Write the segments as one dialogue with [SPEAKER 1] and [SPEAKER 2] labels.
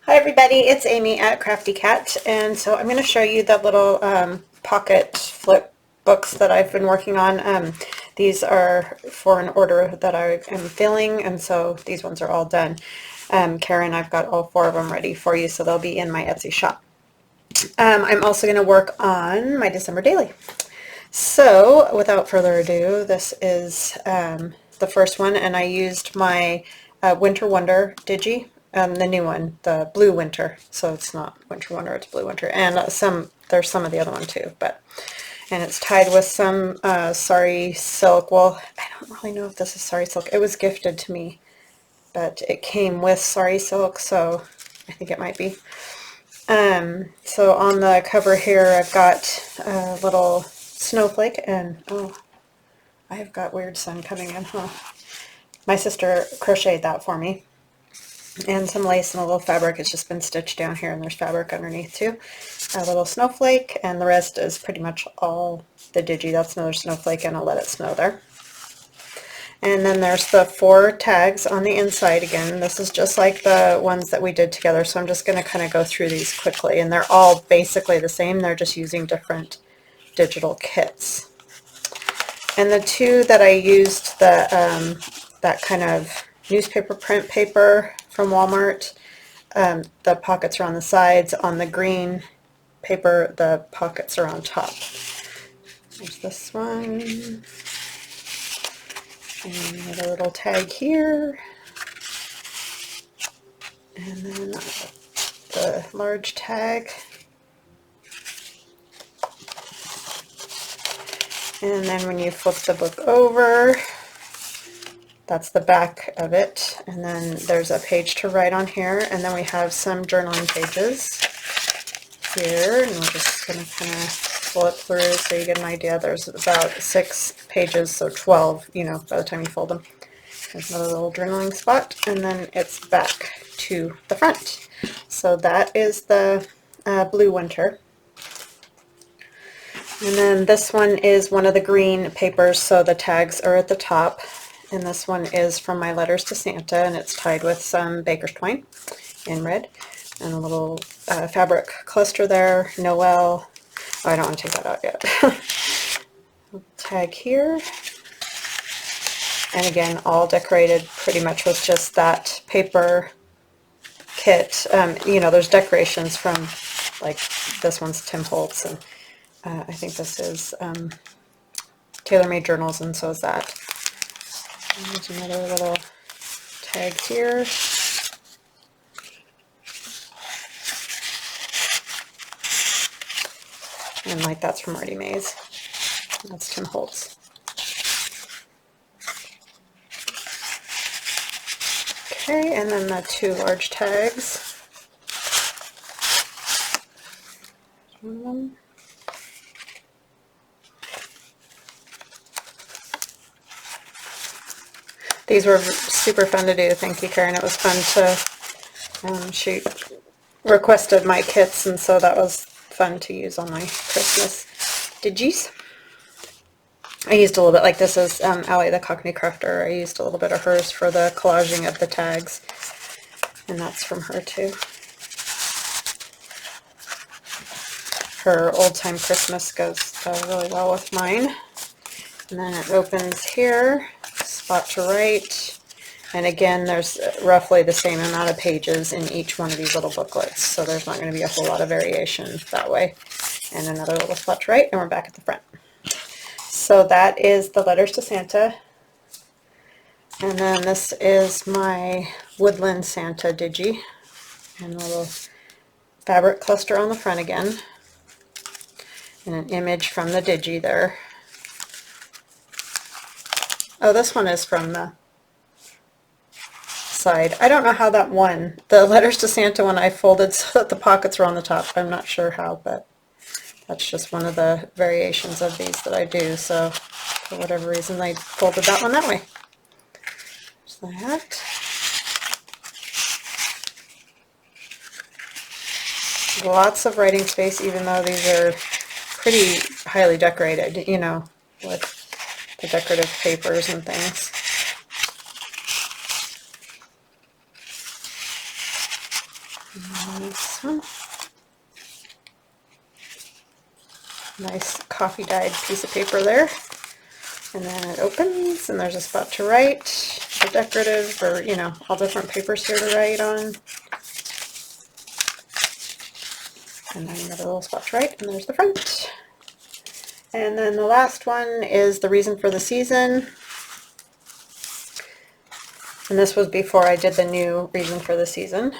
[SPEAKER 1] Hi everybody, it's Amy at Crafty Cat, and so I'm going to show you the little pocket flip books that I've been working on. These are for an order that I am filling, and so these ones are all done. Karen, I've got all 4 of them ready for you, so they'll be in my Etsy shop. I'm also going to work on my December daily. So without further ado, this is the first one, and I used my Winter Wonder Digi. The new one, the Blue Winter. So it's not Winter Wonder, it's Blue Winter. And there's some of the other one too, and it's tied with some sari silk. Well, I don't really know if this is sari silk. It was gifted to me, but it came with sari silk, so I think it might be. So on the cover here, I've got a little snowflake, and oh, I've got weird sun coming in, huh? My sister crocheted that for me. And some lace and a little fabric. It's just been stitched down here, and there's fabric underneath too. A little snowflake, and the rest is pretty much all the digi. That's another snowflake, and I'll let it snow there. And then there's the 4 tags on the inside again. This is just like the ones that we did together, so I'm just going to kind of go through these quickly, and they're all basically the same. They're just using different digital kits. And the 2 that I used, that kind of newspaper print paper from Walmart. The pockets are on the sides. On the green paper, the pockets are on top. There's this one. And a little tag here. And then the large tag. And then when you flip the book over, that's the back of it, and then there's a page to write on here, and then we have some journaling pages here, and we're just going to kind of flip through so you get an idea. There's about 6 pages, so 12, by the time you fold them. There's another little journaling spot, and then it's back to the front. So that is the Blue Winter. And then this one is one of the green papers, so the tags are at the top. And this one is from my Letters to Santa, and it's tied with some baker's twine in red. And a little fabric cluster there, Noel. Oh, I don't want to take that out yet. Tag here. And again, all decorated pretty much with just that paper kit. There's decorations from, like, this one's Tim Holtz, and I think this is TaylorMade Journals, and so is that. There's another little tag here. And like that's from Artie Mays. That's Tim Holtz. Okay, and then the 2 large tags. These were super fun to do. Thank you, Karen. It was fun to, she requested my kits, and so that was fun to use on my Christmas digis. I used a little bit, like this is Allie the Cockney Crafter. I used a little bit of hers for the collaging of the tags, and that's from her too. Her Old Time Christmas goes really well with mine. And then it opens here. Spot to write, and again there's roughly the same amount of pages in each one of these little booklets, so there's not going to be a whole lot of variation that way. And another little spot to write, and we're back at the front. So that is the Letters to Santa, and then this is my Woodland Santa Digi, and a little fabric cluster on the front again, and an image from the Digi there. Oh, this one is from the side. I don't know how that one, the Letters to Santa one, I folded so that the pockets were on the top. I'm not sure how, but that's just one of the variations of these that I do. So for whatever reason, I folded that one that way. There's that. Lots of writing space, even though these are pretty highly decorated, with the decorative papers and things. And then this one. Nice coffee dyed piece of paper there. And then it opens and there's a spot to write, for decorative, or you know, all different papers here to write on. And then another little spot to write, and there's the front. And then the last one is the reason for the season. And this was before I did the new reason for the season.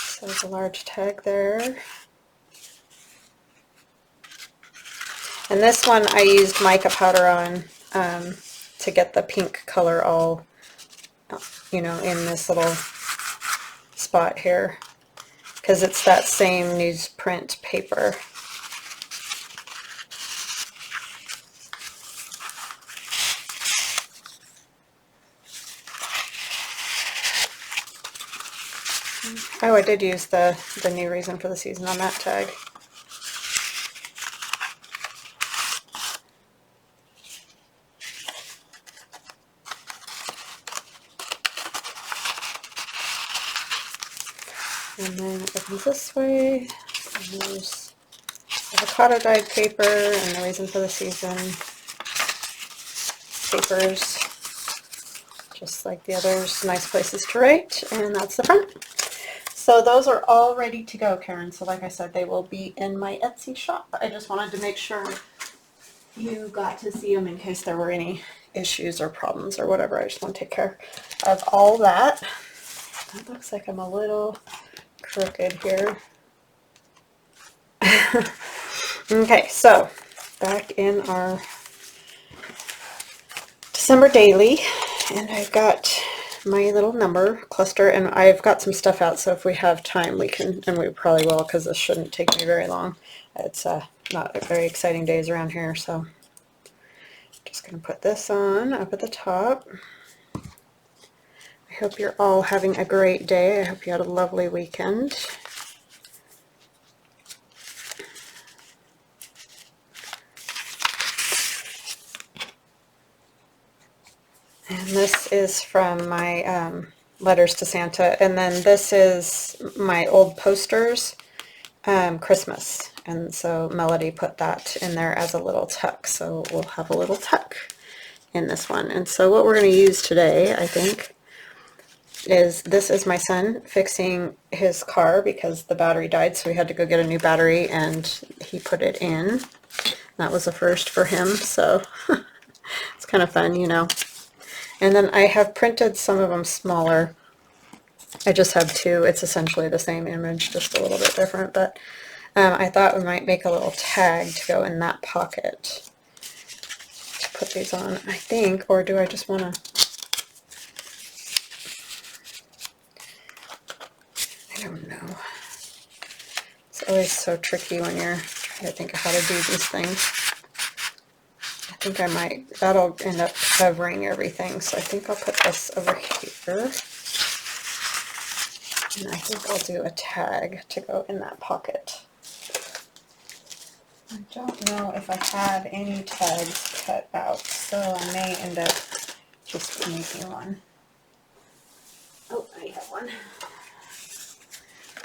[SPEAKER 1] So there's a large tag there. And this one I used mica powder on to get the pink color all, you know, in this little spot here, because it's that same newsprint paper. Oh, I did use the new reason for the season on that tag. And then it opens this way, and there's avocado dyed paper and the reason for the season papers, just like the others, nice places to write, and that's the front. So those are all ready to go, Karen. So like I said, they will be in my Etsy shop. I just wanted to make sure you got to see them in case there were any issues or problems or whatever. I just want to take care of all that. That looks like I'm a little crooked here. Okay, so back in our December daily, and I've got my little number cluster, and I've got some stuff out, so if we have time we can, and we probably will, because this shouldn't take me very long. It's not very exciting days around here, so just going to put this on up at the top. I hope you're all having a great day. I hope you had a lovely weekend. And this is from my letters to Santa, and then this is my old posters, Christmas, and so Melody put that in there as a little tuck, so we'll have a little tuck in this one. And so what we're going to use today, I think, is this is my son fixing his car because the battery died, so we had to go get a new battery, and he put it in. That was a first for him, so it's kind of fun, you know. And then I have printed some of them smaller. I just have two. It's essentially the same image, just a little bit different, but I thought we might make a little tag to go in that pocket to put these on, I think, or do I just want to... I don't know. It's always so tricky when you're trying to think of how to do these things. I think I might, that'll end up covering everything, so I think I'll put this over here, and I think I'll do a tag to go in that pocket. I don't know if I have any tags cut out, so I may end up just making one. Oh, I have one.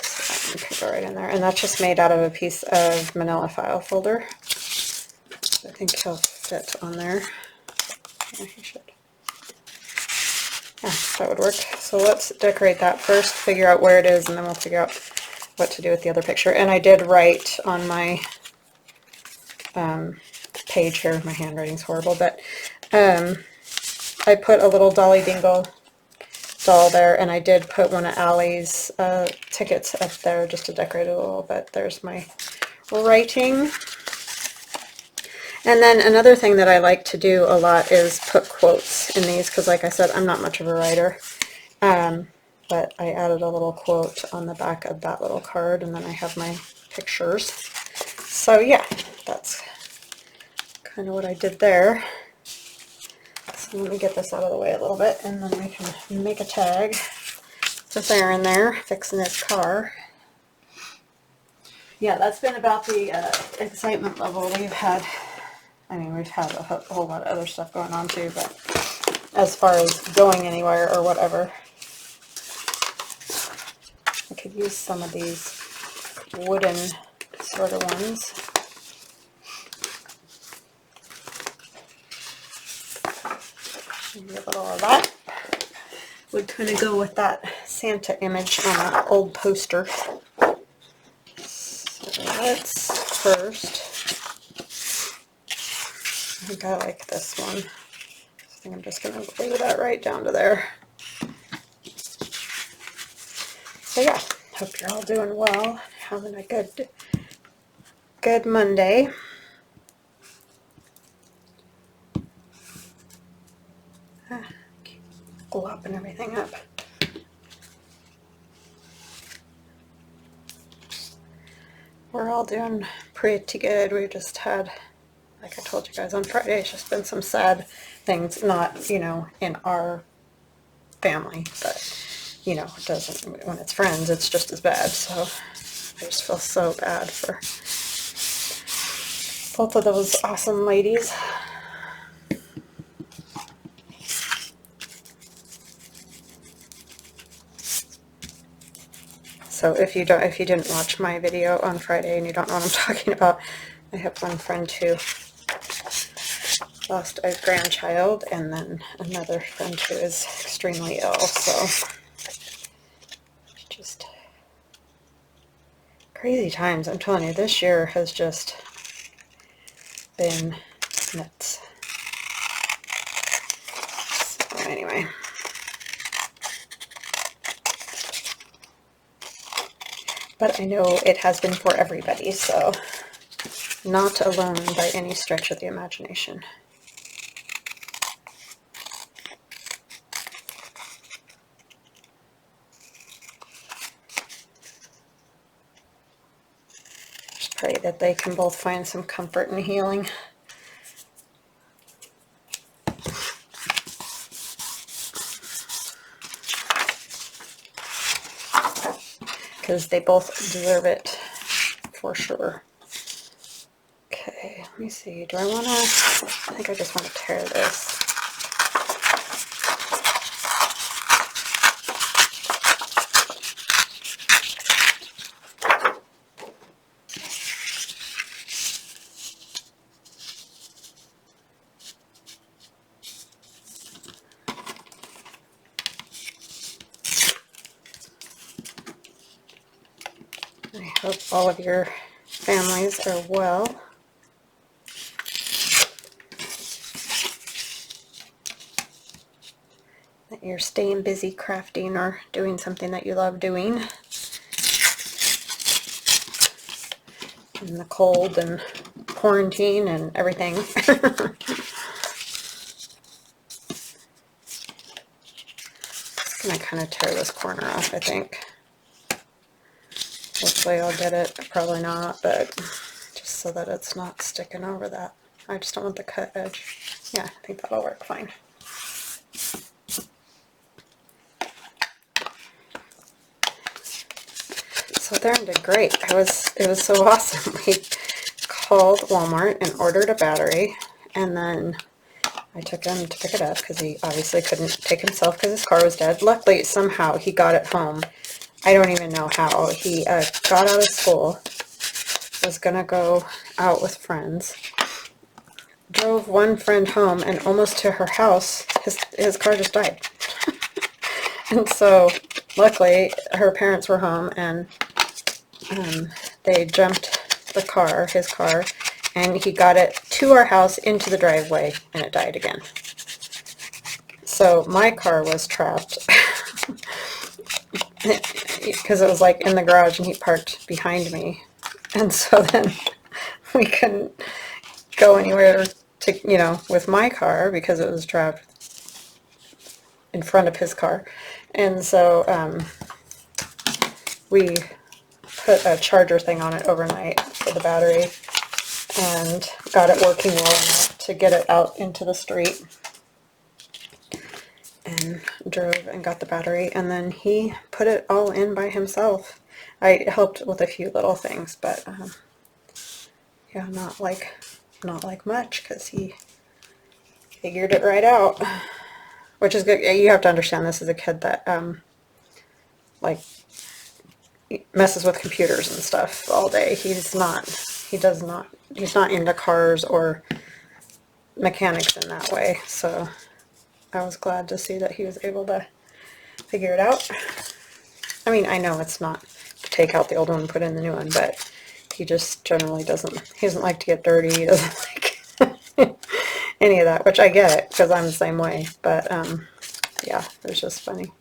[SPEAKER 1] So I can put it right in there, and that's just made out of a piece of Manila file folder. I think he'll fit on there. Yeah, he should. Yeah, that would work. So let's decorate that first, figure out where it is, and then we'll figure out what to do with the other picture. And I did write on my page here, my handwriting's horrible, but I put a little Dolly Dingle doll there, and I did put one of Allie's tickets up there just to decorate it a little bit. There's my writing. And then another thing that I like to do a lot is put quotes in these, because like I said, I'm not much of a writer, but I added a little quote on the back of that little card, and then I have my pictures. So yeah, that's kind of what I did there. So let me get this out of the way a little bit, and then we can make a tag with Aaron there fixing his car. Yeah, that's been about the excitement level we've had. I mean, we've had a whole lot of other stuff going on too, but as far as going anywhere or whatever, could use some of these wooden sort of ones. Maybe a little of that would kind of go with that Santa image on an old poster. So let's first, I think I like this one. I think I'm just going to glue that right down to there. So yeah, hope you're all doing well, having a good Monday. Keep glopping everything up. We're all doing pretty good. We just had, like I told you guys on Friday, it's just been some sad things, not, you know, in our family, but, you know, it doesn't, when it's friends, it's just as bad. So I just feel so bad for both of those awesome ladies. So if you didn't watch my video on Friday and you don't know what I'm talking about, I have one friend who lost a grandchild, and then another friend who is extremely ill. So just crazy times. I'm telling you, this year has just been nuts. So anyway. But I know it has been for everybody, so not alone by any stretch of the imagination. Just pray that they can both find some comfort and healing. Because they both deserve it, for sure. Okay, let me see. Do I want to... I think I just want to tear this. I hope all of your families are well. That you're staying busy crafting or doing something that you love doing. In the cold and quarantine and everything. Just gonna kind of tear this corner off, I think. Hopefully I'll get it, probably not, but just so that it's not sticking over that. I just don't want the cut edge. Yeah, I think that'll work fine. So Darren did great. It was so awesome. He called Walmart and ordered a battery, and then I took him to pick it up because he obviously couldn't take himself because his car was dead. Luckily, somehow he got it home. I don't even know how. He got out of school, was going to go out with friends, drove one friend home, and almost to her house, his car just died. And so, luckily, her parents were home, and they jumped the car, his car, and he got it to our house into the driveway, and it died again. So my car was trapped. Because it was like in the garage and he parked behind me, and so then we couldn't go anywhere to, you know, with my car because it was trapped in front of his car. And so we put a charger thing on it overnight for the battery and got it working well enough to get it out into the street, and drove and got the battery, and then he put it all in by himself. I helped with a few little things, but yeah, not like much, because he figured it right out, which is good. You have to understand, this is a kid that like messes with computers and stuff all day. He's not into cars or mechanics in that way. So I was glad to see that he was able to figure it out. I mean, I know it's not take out the old one and put in the new one, but he just generally he doesn't like to get dirty. He doesn't like any of that, which I get it because I'm the same way. But yeah, it was just funny.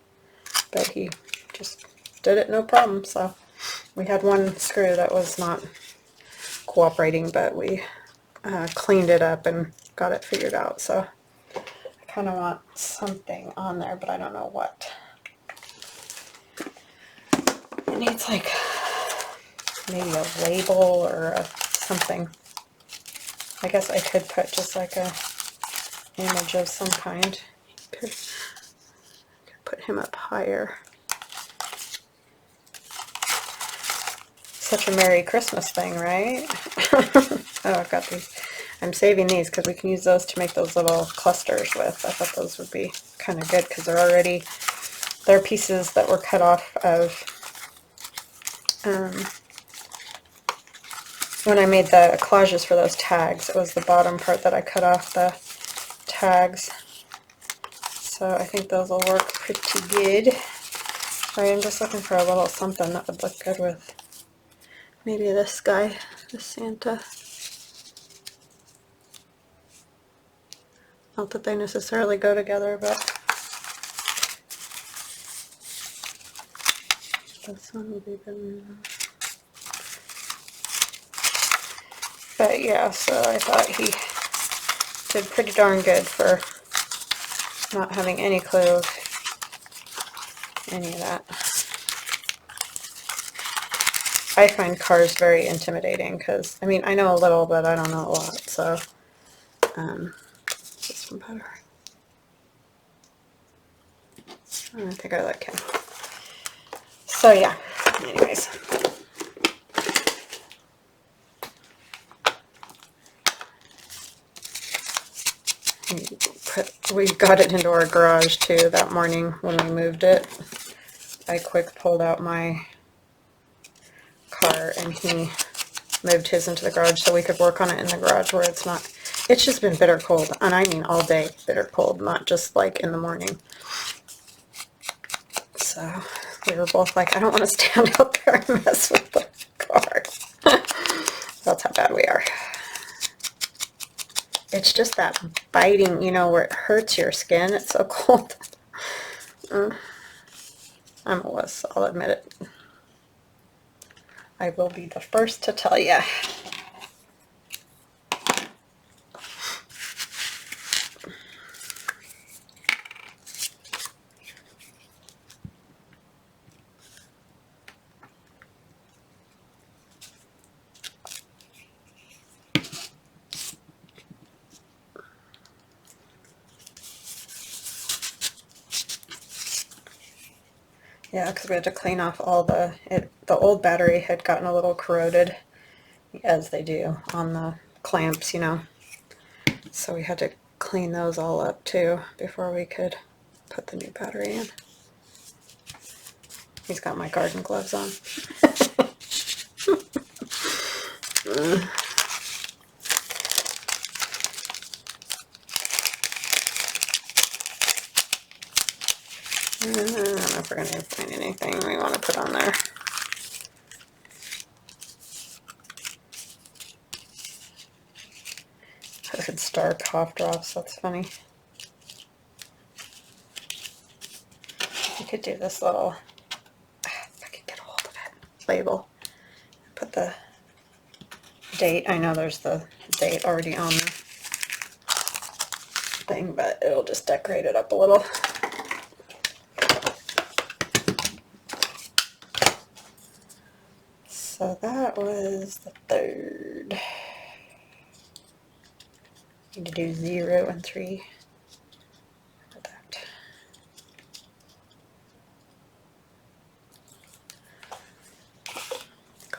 [SPEAKER 1] But he just did it no problem. So we had one screw that was not cooperating, but we cleaned it up and got it figured out. So I kind of want something on there, but I don't know what. It needs like maybe a label or something. I guess I could put just like a image of some kind. Could put him up higher. Such a Merry Christmas thing, right? Oh, I've got these. I'm saving these because we can use those to make those little clusters with. I thought those would be kind of good because they're pieces that were cut off of when I made the collages for those tags. It was the bottom part that I cut off the tags. So I think those will work pretty good. Sorry, I'm just looking for a little something that would look good with maybe this guy, the Santa. Not that they necessarily go together, but this one would be good. But yeah, so I thought he did pretty darn good for not having any clue of any of that. I find cars very intimidating because, I mean, I know a little, but I don't know a lot, so this one better. I think I like him. So yeah, anyways. We got it into our garage too that morning when we moved it. I quick pulled out my car and he moved his into the garage so we could work on it in the garage where it's not, it's just been bitter cold, and I mean all day bitter cold, not just like in the morning. So we were both like, I don't want to stand out there and mess with the car. That's how bad we are. It's just that biting, you know, where it hurts your skin. It's so cold. I'm a wuss, I'll admit it. I will be the first to tell you. Yeah, because we had to clean off all the old battery had gotten a little corroded, as they do on the clamps, you know. So we had to clean those all up too before we could put the new battery in. He's got my garden gloves on. I don't know if we're going to find anything we want to put on there. Hood Star cough drops, that's funny. You could do this little, if I could get a hold of it, label. Put the date. I know there's the date already on the thing, but it'll just decorate it up a little. So that was the 3rd. Need to do 0 and 3 for that.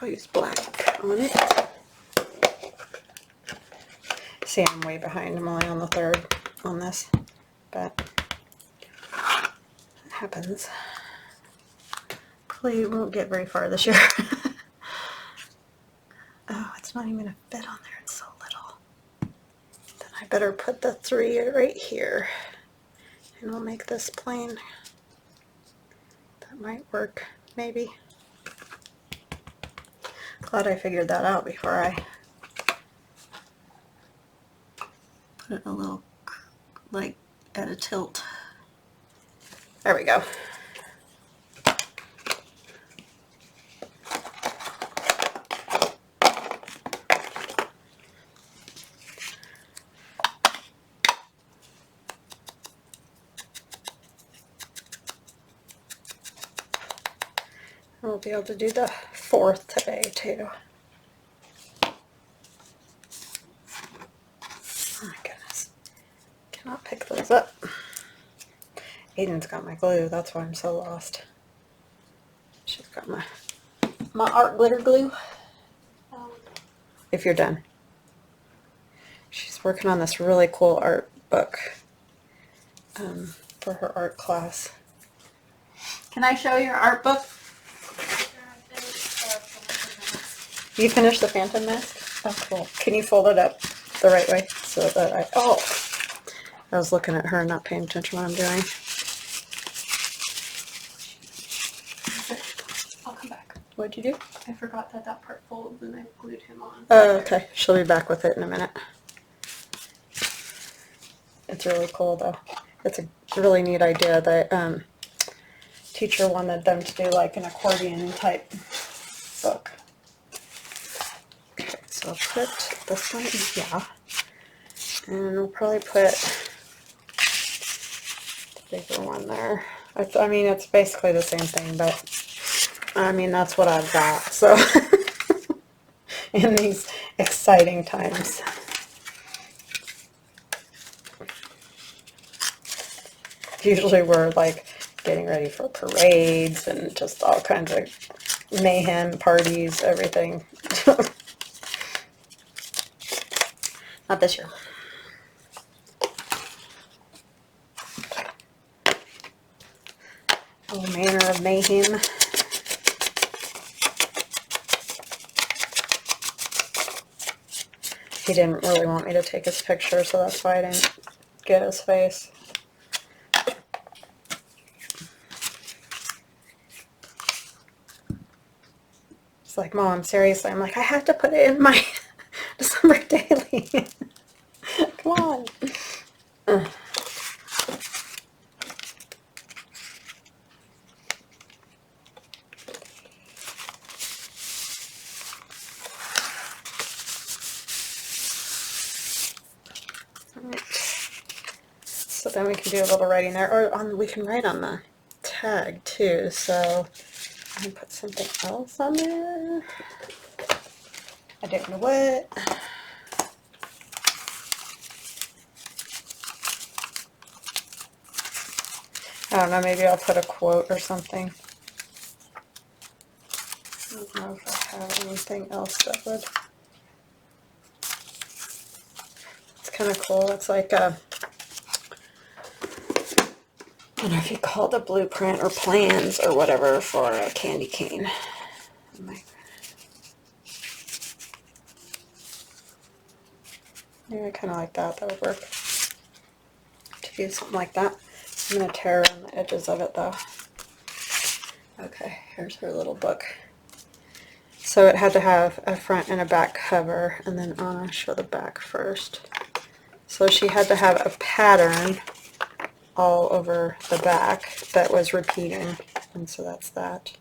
[SPEAKER 1] I'll use black on it. See, I'm way behind. I'm only on the 3rd on this, but it happens. hopefully won't get very far this year. Oh, it's not even gonna fit on there, it's so little. Then I better put the 3 right here. And we'll make this plain. That might work, maybe. Glad I figured that out before I put it a little, like, at a tilt. There we go. We'll be able to do the 4th today too. Oh my goodness. Cannot pick those up. Aiden's got my glue, that's why I'm so lost. She's got my art glitter glue. If you're done. She's working on this really cool art book for her art class. Can I show your art book? You finished the Phantom Mask? Oh, cool. Can you fold it up the right way so that I was looking at her and not paying attention to what I'm doing.
[SPEAKER 2] I'll come back.
[SPEAKER 1] What'd you do?
[SPEAKER 2] I forgot that part folds and I glued him on.
[SPEAKER 1] Oh, okay. She'll be back with it in a minute. It's really cool though. It's a really neat idea that teacher wanted them to do like an accordion type book. Okay, so I'll put this one in here. And we'll probably put the bigger one there. I mean, it's basically the same thing, but I mean, that's what I've got. So, in these exciting times. Usually we're like getting ready for parades and just all kinds of mayhem, parties, everything. Not this year. All manner of mayhem. He didn't really want me to take his picture, so that's why I didn't get his face. It's like, Mom, seriously. I'm like, I have to put it in my December daily. Come on. So then we can do a little writing there, or we can write on the tag too. So I'm gonna put something else on there. I don't know what. I don't know, maybe I'll put a quote or something. I don't know if I have anything else that would. It's kind of cool. It's like a, I don't know if you call it a blueprint or plans or whatever for a candy cane. Yeah, I kind of like that. That would work. To do something like that. I'm going to tear around the edges of it though. Okay, here's her little book. So it had to have a front and a back cover, and then I'll show the back first. So she had to have a pattern all over the back that was repeating, and so that's that.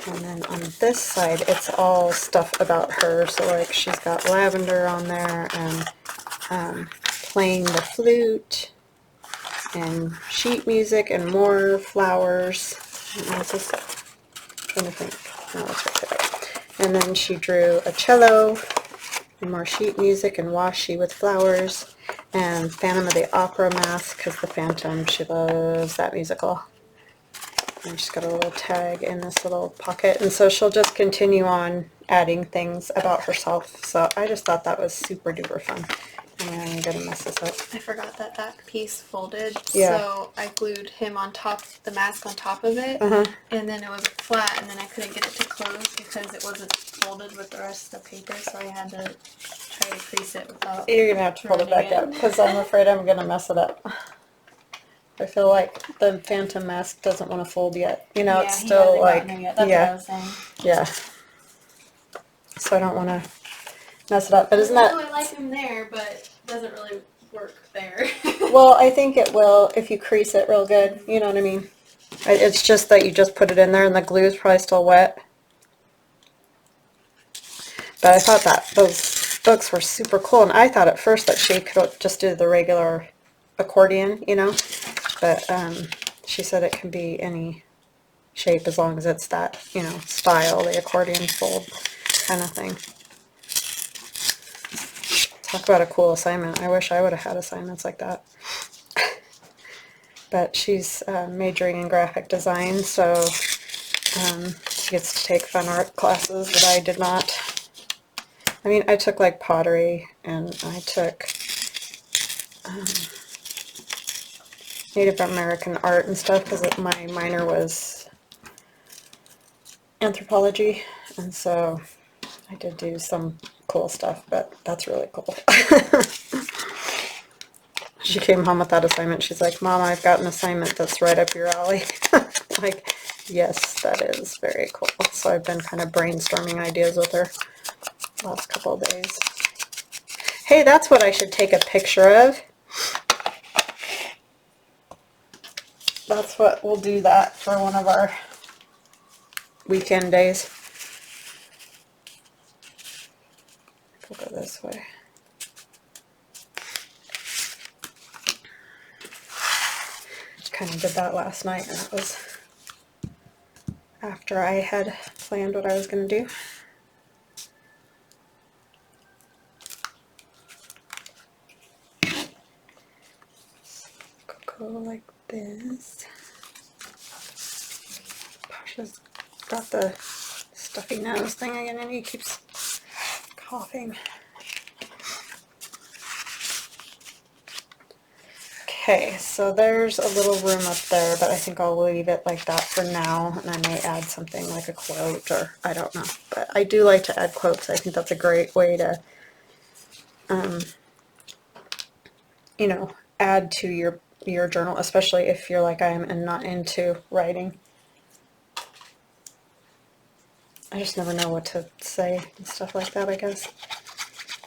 [SPEAKER 1] And then on this side, it's all stuff about her. So like she's got lavender on there, and playing the flute, and sheet music, and more flowers. And I was just trying to think. No, that's right there. And then she drew a cello, and more sheet music, and washi with flowers, and Phantom of the Opera mask, because the Phantom, she loves that musical. And she's got a little tag in this little pocket, and so she'll just continue on adding things about herself. So I just thought that was super duper fun, Yeah, I'm gonna mess this up.
[SPEAKER 2] I forgot that that piece folded,
[SPEAKER 1] Yeah.
[SPEAKER 2] so I glued him on top, the mask on top of it,
[SPEAKER 1] Uh-huh.
[SPEAKER 2] and then it was flat, and then I couldn't get it to close because it wasn't folded with the rest of the paper, so I had to try to crease it without.
[SPEAKER 1] You're gonna have to pull it back up because I'm afraid I'm gonna mess it up. I feel like the phantom mask doesn't want to fold yet. You know, it's still like,
[SPEAKER 2] That's what I was saying.
[SPEAKER 1] yeah. So I don't want to mess it up. But isn't
[SPEAKER 2] I
[SPEAKER 1] that?
[SPEAKER 2] really like him there, but it doesn't really work there.
[SPEAKER 1] Well, I think it will if you crease it real good. You know what I mean? It's just that you just put it in there and the glue is probably still wet. But I thought that those books were super cool, and I thought at first that she could just do the regular accordion, you know. But she said it can be any shape as long as it's that, you know, style, the accordion fold kind of thing. Talk about a cool assignment. I wish I would have had assignments like that. But she's majoring in graphic design, so she gets to take fun art classes that I did not. I mean, I took like pottery, and I took Native American art and stuff because my minor was anthropology, and so I did do some cool stuff, but that's really cool. She came home with that assignment. She's like, Mom, I've got an assignment that's right up your alley. Like, yes, that is very cool. So I've been kind of brainstorming ideas with her last couple of days. Hey, that's what I should take a picture of. That's what we'll do that for one of our weekend days. We'll go this way. Kind of did that last night, and it was after I had planned what I was going to do. Go like this. Pasha's got the stuffy nose thing again, and he keeps coughing. Okay, so there's a little room up there, but I think I'll leave it like that for now, and I may add something like a quote, or I don't know. But I do like to add quotes. I think that's a great way to, you know, add to your journal, especially if you're like I am and not into writing. I just never know what to say and stuff like that, I guess.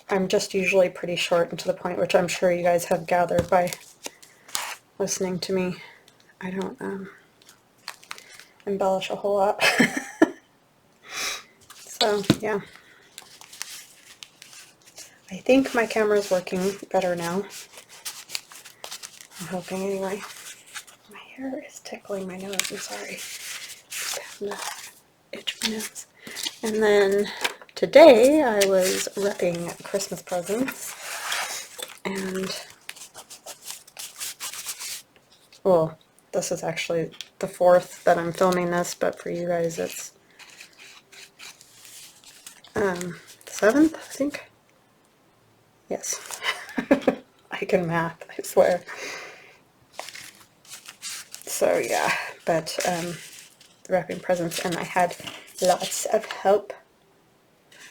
[SPEAKER 1] I'm just usually pretty short and to the point, which I'm sure you guys have gathered by listening to me. I don't embellish a whole lot. So, yeah. I think my camera is working better now. I'm hoping anyway. My hair is tickling my nose. I'm sorry. I'm having to itch my nose. And then today I was wrapping Christmas presents. And, well, this is actually the 4th that I'm filming this, but for you guys it's 7th, I think. Yes. I can math, I swear. So yeah, but wrapping presents, and I had lots of help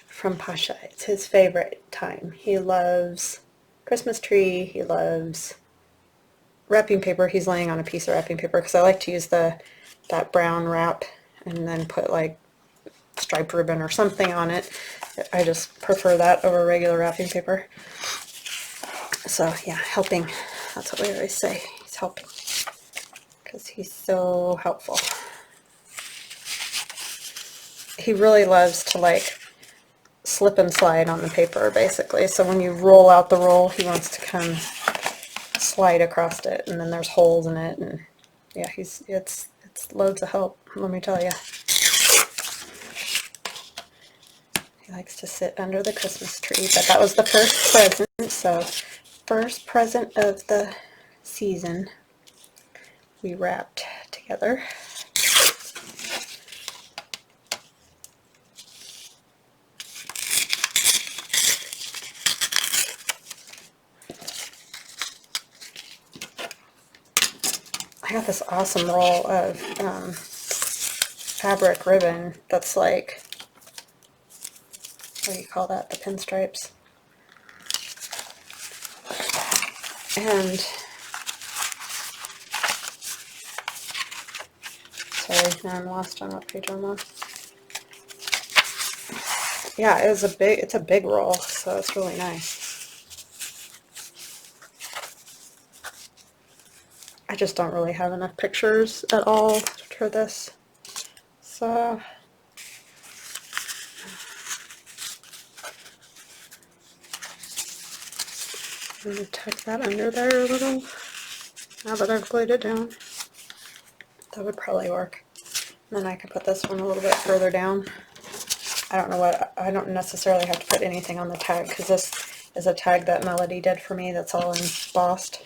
[SPEAKER 1] from Pasha. It's his favorite time. He loves Christmas tree, he loves wrapping paper. He's laying on a piece of wrapping paper because I like to use that brown wrap and then put like striped ribbon or something on it. I just prefer that over regular wrapping paper. So yeah, helping. That's what we always say. He's helping because he's so helpful. He really loves to like slip and slide on the paper, basically. So when you roll out the roll, he wants to come slide across it, and then there's holes in it, and yeah, it's loads of help, let me tell you. He likes to sit under the Christmas tree, but that was the first present, so first present of the season we wrapped together. I got this awesome roll of fabric ribbon that's like, what do you call that? The pinstripes. And sorry, now I'm lost on what page I'm on. Yeah, it's a big roll, so it's really nice. I just don't really have enough pictures at all for this. So I'm going to tuck that under there a little. Now that I've glued it down, that would probably work. And then I can put this one a little bit further down. I don't necessarily have to put anything on the tag because this is a tag that Melody did for me that's all embossed.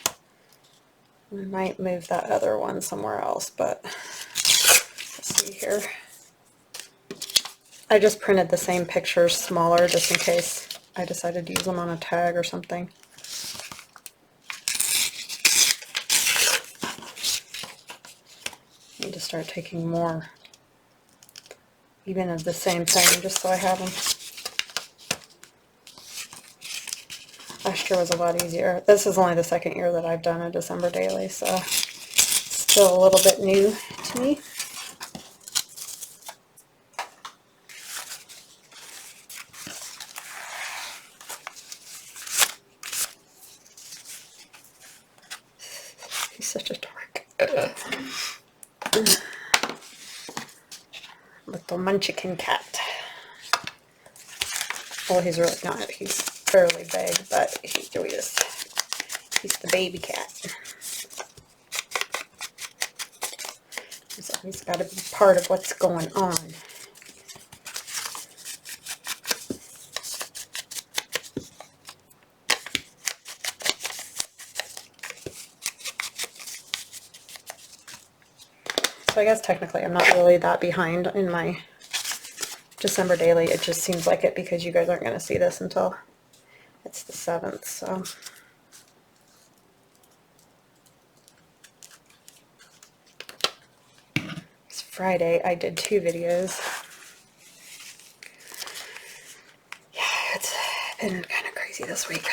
[SPEAKER 1] I might move that other one somewhere else, but let's see here. I just printed the same pictures smaller just in case I decided to use them on a tag or something. I need to start taking more, even of the same thing, just so I have them. Last year was a lot easier. This is only the second year that I've done a December daily, so it's still a little bit new to me. He's such a dork. Little munchkin cat. Well, he's really not. He's fairly big, but he's the baby cat. He's always got to be part of what's going on. So I guess technically I'm not really that behind in my December daily. It just seems like it because you guys aren't going to see this until it's the 7th. So it's Friday. I did 2 videos. Yeah, it's been kind of crazy this week.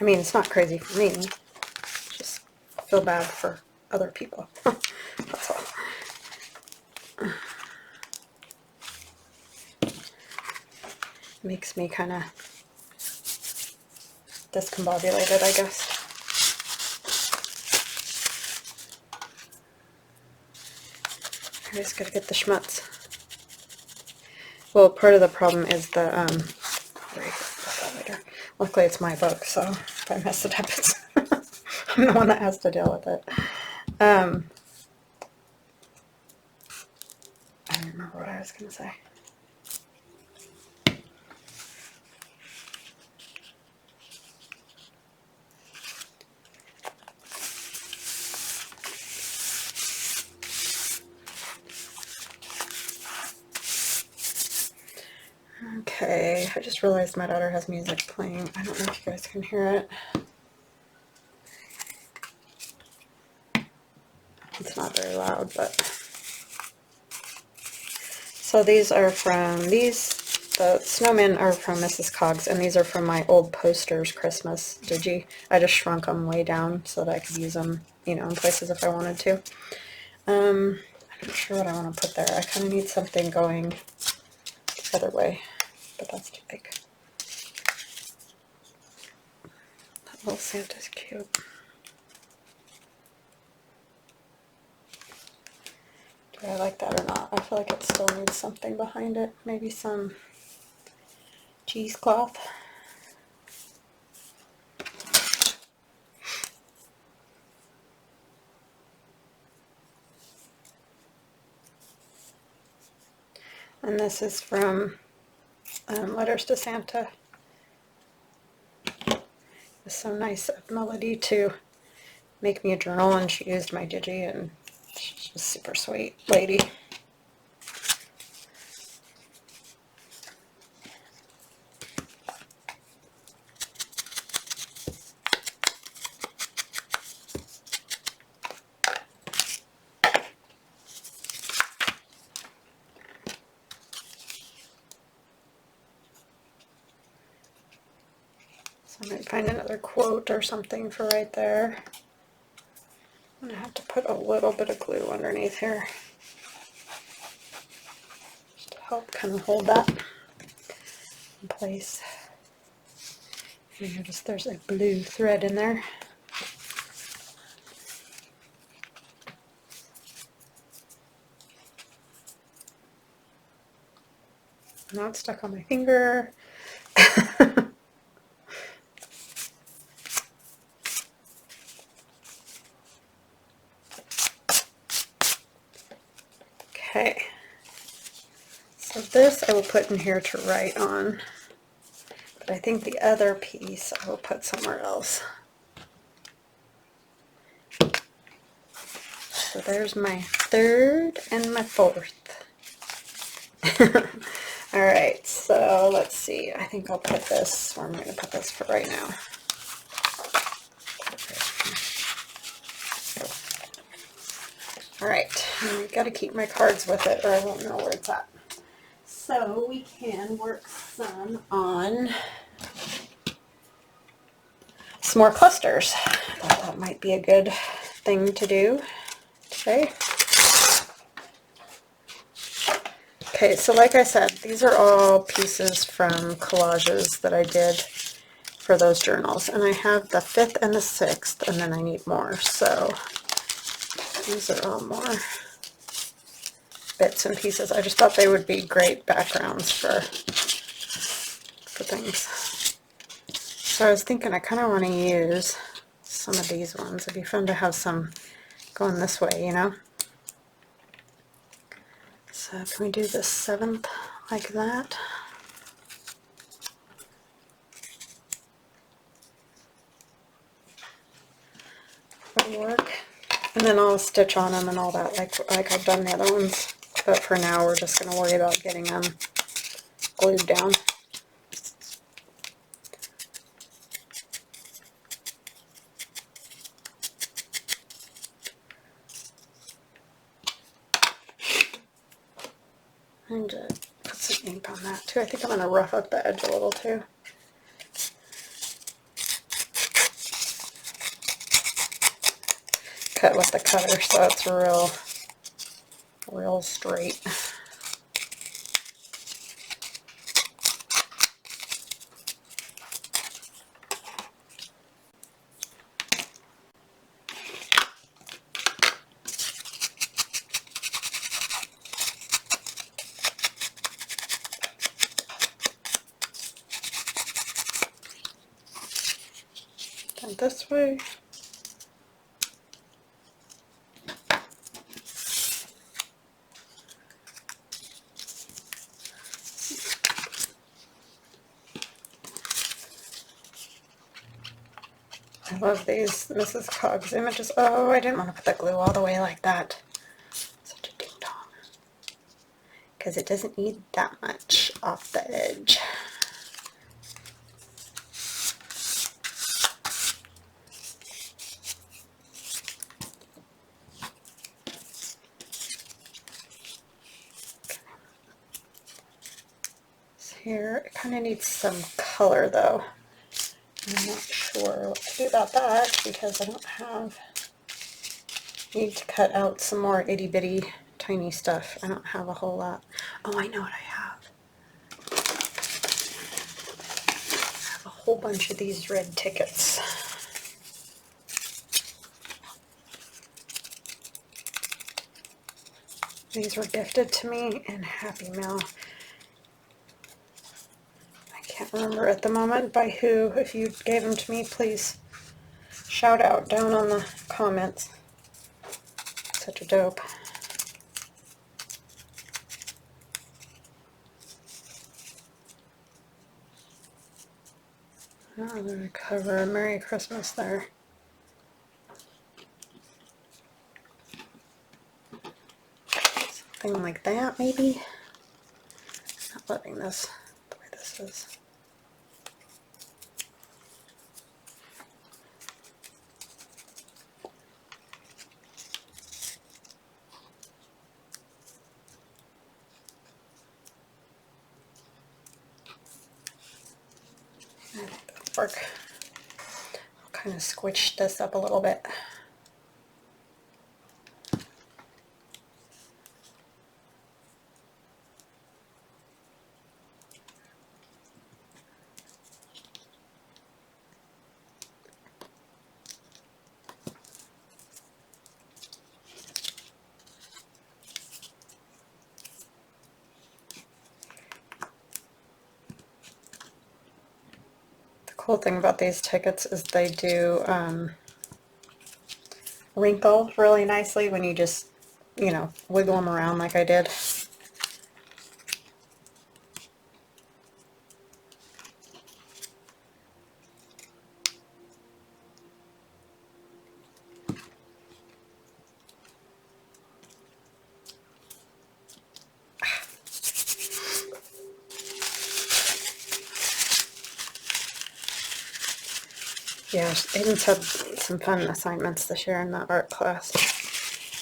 [SPEAKER 1] I mean, it's not crazy for me. Just feel bad for other people. That's all. Makes me kind of discombobulated, I guess. I just gotta get the schmutz. Well, part of the problem is the luckily it's my book, so if I mess it up, it's I'm the one that has to deal with it. I don't remember what I was going to say. Okay, I just realized my daughter has music playing. I don't know if you guys can hear it. It's not very loud, but... So these are from, the snowmen are from Mrs. Coggs, and these are from my old posters Christmas digi. I just shrunk them way down so that I could use them, you know, in places if I wanted to. I'm not sure what I want to put there. I kind of need something going the other way, but that's too big. That little Santa's cute. Do I like that or not? I feel like it still needs something behind it. Maybe some cheesecloth. And this is from Letters to Santa. It's so nice of Melody to make me a journal, and she used my digi, and she's a super sweet lady. So I might find another quote or something for right there. I'm gonna have to put a little bit of glue underneath here just to help kind of hold that in place. You notice there's a blue thread in there. Now it's stuck on my finger. Okay, so this I will put in here to write on, but I think the other piece I will put somewhere else. So there's my third and my fourth. Alright, so let's see, I think I'll put this, where I'm going to put this for right now. Alright, I've got to keep my cards with it or I won't know where it's at. So we can work some on some more clusters. I thought that might be a good thing to do today. Okay, so like I said, these are all pieces from collages that I did for those journals. And I have the 5th and the 6th, and then I need more. So these are all more bits and pieces. I just thought they would be great backgrounds for things. So I was thinking I kind of want to use some of these ones. It'd be fun to have some going this way, you know? So can we do the 7th like that? That'll work. And then I'll stitch on them and all that like I've done the other ones. But for now we're just going to worry about getting them glued down. And put some ink on that too. I think I'm going to rough up the edge a little too. Cut with the cutter so it's real straight. Then this way. I love these Mrs. Coggs images. Oh, I didn't want to put the glue all the way like that. Such a ding dong. Because it doesn't need that much off the edge. So here, it kind of needs some color though. I'm not sure what to do about that because I don't need to cut out some more itty bitty tiny stuff. I don't have a whole lot. Oh, I know what I have. I have a whole bunch of these red tickets. These were gifted to me in Happy Mail. I can't remember at the moment by who. If you gave them to me, please shout out down on the comments. Such a dope. Oh, I'm going to cover Merry Christmas there. Something like that, maybe. Not loving this the way this is. I think that'll work. I'll kind of squish this up a little bit. Cool thing about these tickets is they do wrinkle really nicely when you just, you know, wiggle them around like I did. Yeah, Aiden's had some fun assignments this year in the art class.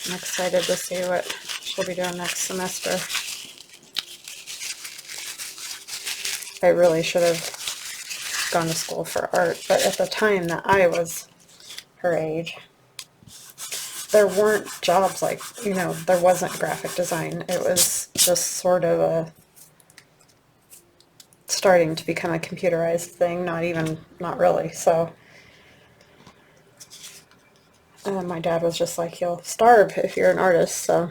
[SPEAKER 1] I'm excited to see what she'll be doing next semester. I really should have gone to school for art, but at the time that I was her age, there weren't jobs like, you know, there wasn't graphic design. It was just sort of a starting to become a computerized thing, not really. So my dad was just like, you'll starve if you're an artist, so,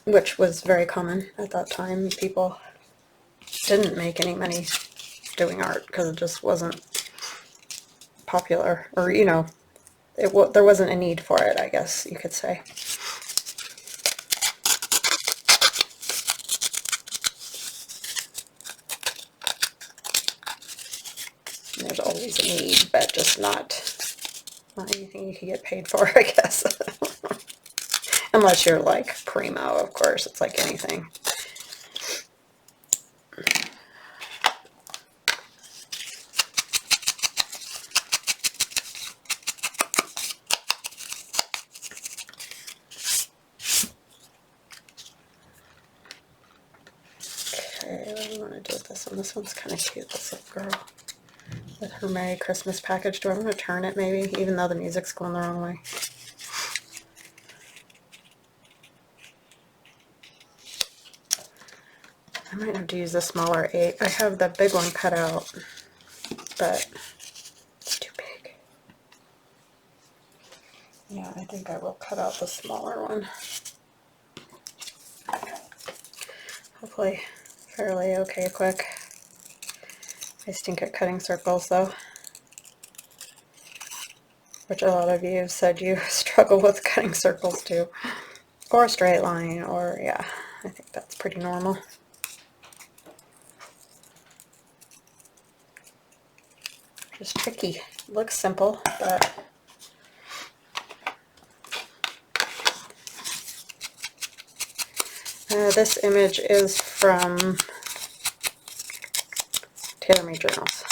[SPEAKER 1] which was very common at that time. People didn't make any money doing art because it just wasn't popular, or, you know, there wasn't a need for it, I guess you could say. There's always a need, but just not anything you can get paid for, I guess. Unless you're like primo, of course, it's like anything. Okay, what do we want to do with this one? This one's kind of cute, this little girl with her Merry Christmas package. Do I want to turn it maybe, even though the music's going the wrong way? I might have to use the smaller 8. I have the big one cut out, but it's too big. Yeah, I think I will cut out the smaller one. Hopefully fairly okay quick. I stink at cutting circles though, which a lot of you have said you struggle with cutting circles too, or a straight line, or yeah, I think that's pretty normal. Just tricky. Looks simple, but this image is from TaylorMade Journals.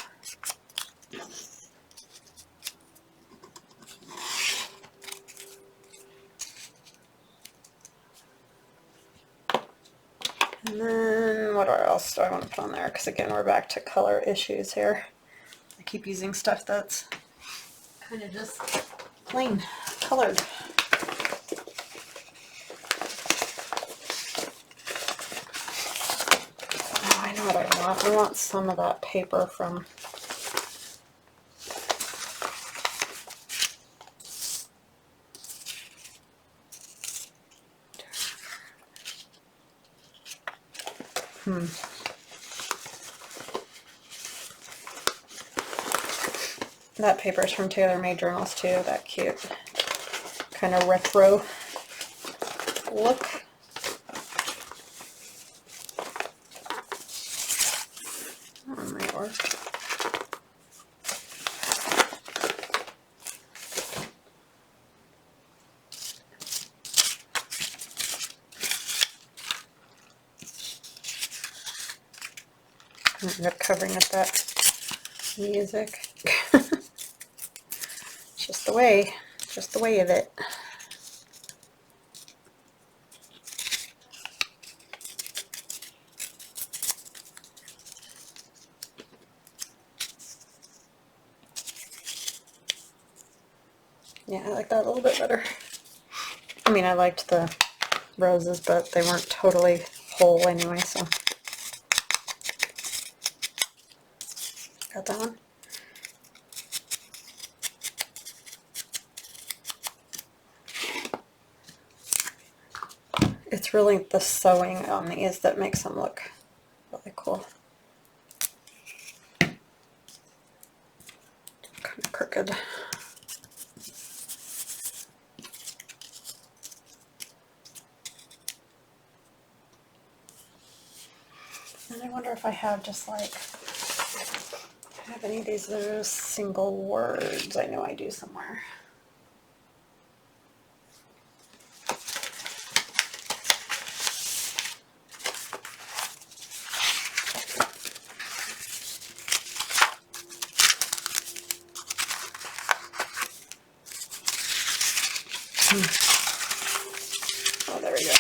[SPEAKER 1] And then what else do I want to put on there? Because again, we're back to color issues here. I keep using stuff that's kind of just plain colored. Oh, I know what I want. I want some of that paper from that paper is from TaylorMade Journals too. That cute kind of retro look. That might work. end up covering up that music. Just the way of it. Yeah, I like that a little bit better. I mean, I liked the roses, but they weren't totally whole anyway, so. Got that one. It's really the sewing on these that makes them look really cool. Kind of crooked. And I wonder if I have just like, have any of these little single words. I know I do somewhere. Oh, there we go.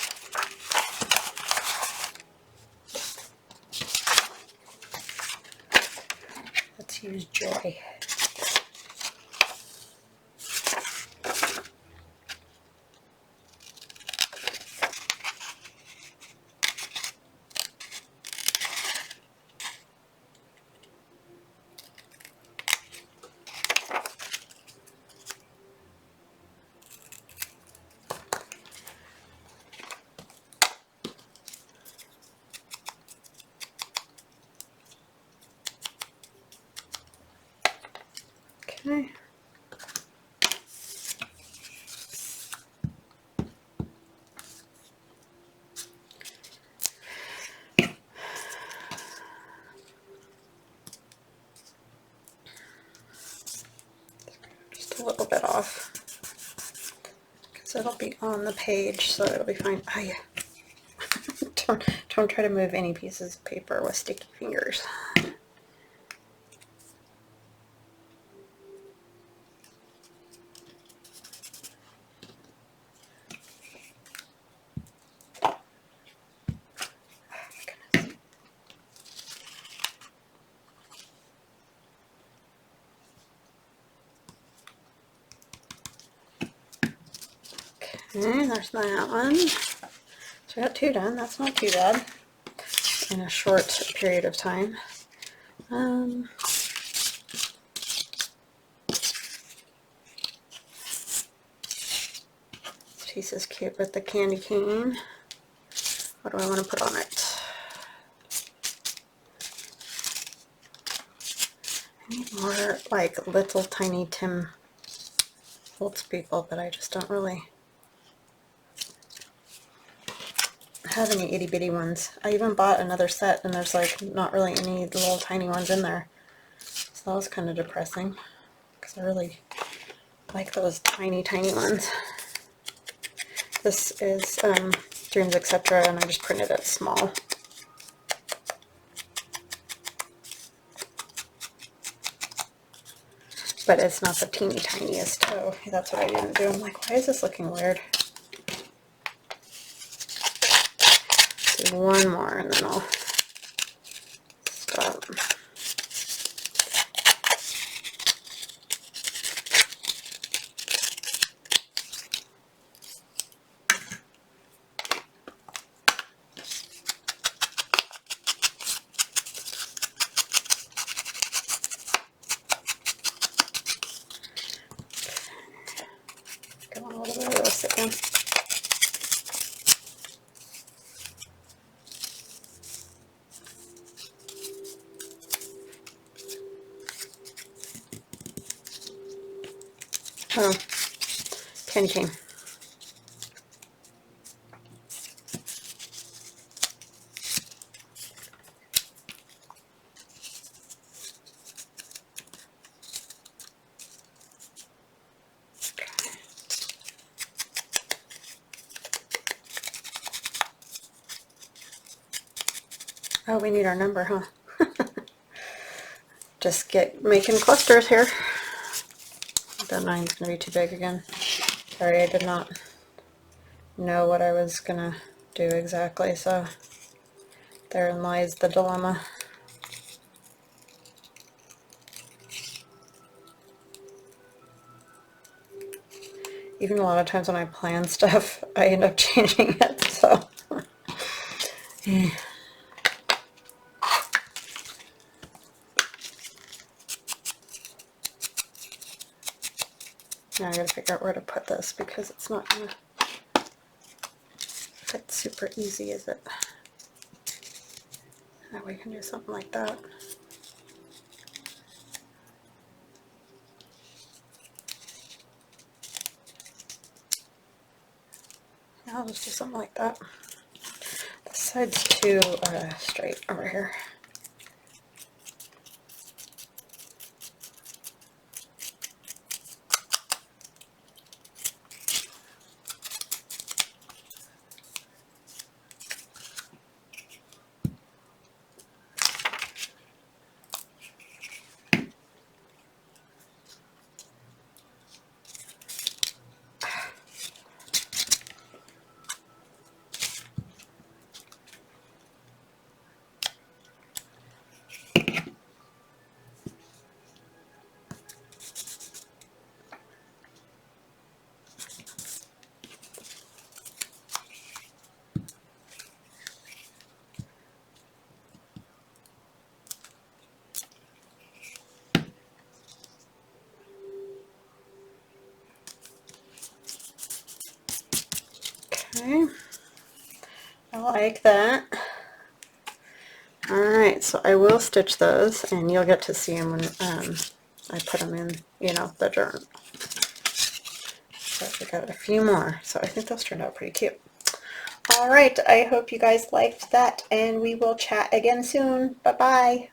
[SPEAKER 1] Let's use joy. Okay. Just a little bit off, because it'll be on the page, so it'll be fine. Oh yeah. Don't try to move any pieces of paper with sticky fingers. Okay, there's that one. So we got 2 done. That's not too bad in a short period of time. This piece is cute with the candy cane. What do I want to put on it? I need more like little tiny Tim Holtz people, but I just don't really have any itty bitty ones. I even bought another set and there's like not really any little tiny ones in there. So that was kind of depressing because I really like those tiny ones. This is Dreams Etc. and I just printed it small. But it's not the teeny tiniest toe. That's what I didn't do. I'm like, why is this looking weird? Do one more and then I'll stop. Come on, a little bit of this again. Oh, candy cane. Oh, we need our number, huh? just get making clusters here. The 9's going to be too big again. Sorry, I did not know what I was going to do exactly, so therein lies the dilemma. Even a lot of times when I plan stuff, I end up changing it, so. Now I gotta figure out where to put this because it's not gonna fit super easy, is it? Now we can do something like that. Now I'll just do something like that. This side's too straight over here. Okay, I like that. Alright, so I will stitch those and you'll get to see them when I put them in, you know, the journal. So we got a few more, so I think those turned out pretty cute. Alright, I hope you guys liked that and we will chat again soon. Bye-bye.